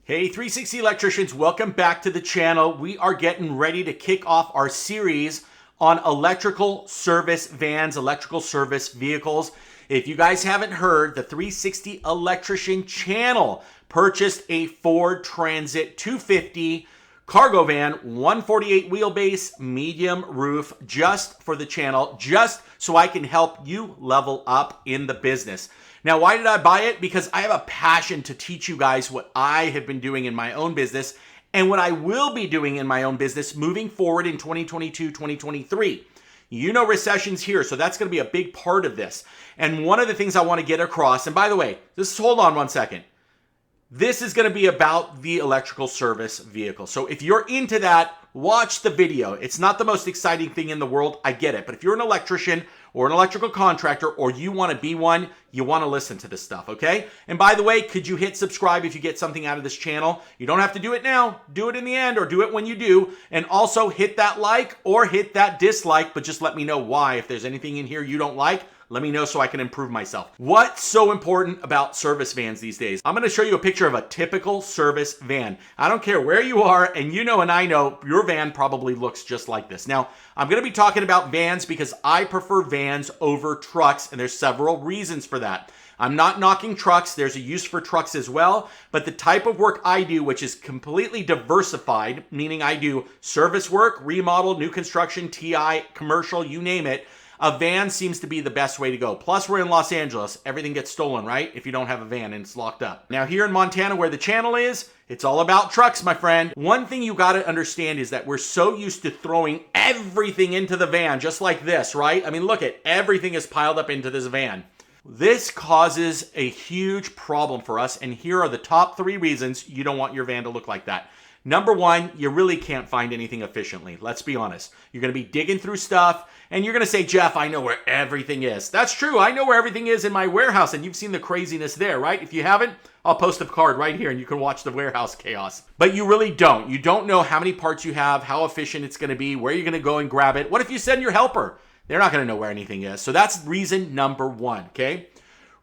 Hey 360 electricians, welcome back to the channel. We are getting ready to kick off our series on electrical service vans, electrical service vehicles. If you guys haven't heard, the 360 Electrician channel purchased a Ford Transit 250 cargo van, 148 wheelbase, medium roof, just for the channel, just so I can help you level up in the business. Now, why did I buy it? Because I have a passion to teach you guys what I have been doing in my own business and what I will be doing in my own business moving forward in 2022, 2023. You know, recession's here, so that's going to be a big part of this. And one of the things I want to get across, and by the way, just hold on one second. This is going to be about the electrical service vehicle. So if you're into that, watch the video. It's not the most exciting thing in the world. I get it. But if you're an electrician or an electrical contractor or you want to be one, you want to listen to this stuff, okay? And by the way, could you hit subscribe if you get something out of this channel? You don't have to do it now. Do it in the end or do it when you do. And also hit that like or hit that dislike, but just let me know why. If there's anything in here you don't like, let me know so I can improve myself. What's so important about service vans these days? I'm gonna show you a picture of a typical service van. I don't care where you are, and you know and I know your van probably looks just like this. Now, I'm gonna be talking about vans because I prefer vans over trucks, and there's several reasons for that. I'm not knocking trucks. There's a use for trucks as well, but the type of work I do, which is completely diversified, meaning I do service work, remodel, new construction, TI, commercial, you name it, a van seems to be the best way to go. Plus, we're in Los Angeles. Everything gets stolen, right? If you don't have a van and it's locked up. Now, here in Montana, where the channel is, it's all about trucks, my friend. One thing you got to understand is that we're so used to throwing everything into the van, just like this, right? I mean, look at everything is piled up into this van. This causes a huge problem for us, and here are the top 3 reasons you don't want your van to look like that. Number 1, you really can't find anything efficiently. Let's be honest. You're going to be digging through stuff, and you're going to say, Jeff, I know where everything is. That's true. I know where everything is in my warehouse, and you've seen the craziness there, right? If you haven't, I'll post a card right here, and you can watch the warehouse chaos. But you really don't. You don't know how many parts you have, how efficient it's going to be, where you're going to go and grab it. What if you send your helper? They're not going to know where anything is. So that's reason number 1, okay?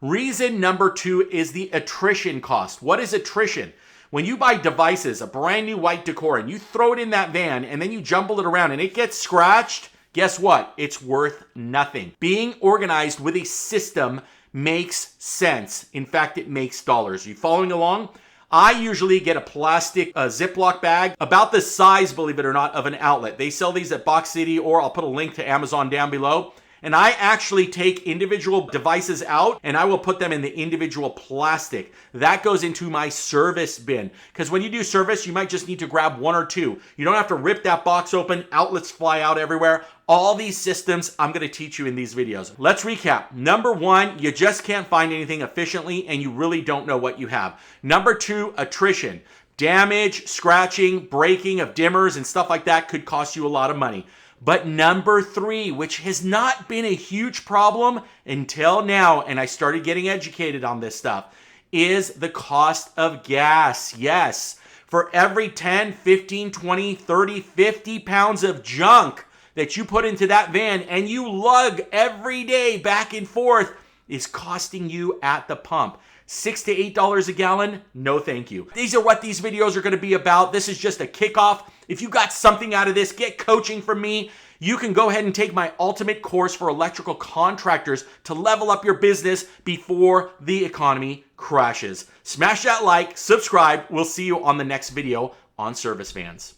Reason number 2 is the attrition cost. What is attrition? When you buy devices, a brand new white decor, and you throw it in that van and then you jumble it around and it gets scratched, guess what? It's worth nothing. Being organized with a system makes sense. In fact, it makes dollars. Are you following along? I usually get a plastic Ziploc bag about the size, believe it or not, of an outlet. They sell these at Box City, or I'll put a link to Amazon down below. And I actually take individual devices out and I will put them in the individual plastic. That goes into my service bin. Because when you do service, you might just need to grab 1 or 2. You don't have to rip that box open, outlets fly out everywhere. All these systems I'm going to teach you in these videos. Let's recap. Number 1, you just can't find anything efficiently and you really don't know what you have. Number 2, attrition. Damage, scratching, breaking of dimmers and stuff like that could cost you a lot of money. But number 3, which has not been a huge problem until now, and I started getting educated on this stuff, is the cost of gas. Yes, for every 10, 15, 20, 30, 50 pounds of junk that you put into that van and you lug every day back and forth is costing you at the pump. $6 to $8 a gallon? No, thank you. These are what these videos are going to be about. This is just a kickoff. If you got something out of this, get coaching from me. You can go ahead and take my ultimate course for electrical contractors to level up your business before the economy crashes. Smash that like, subscribe. We'll see you on the next video on service vans.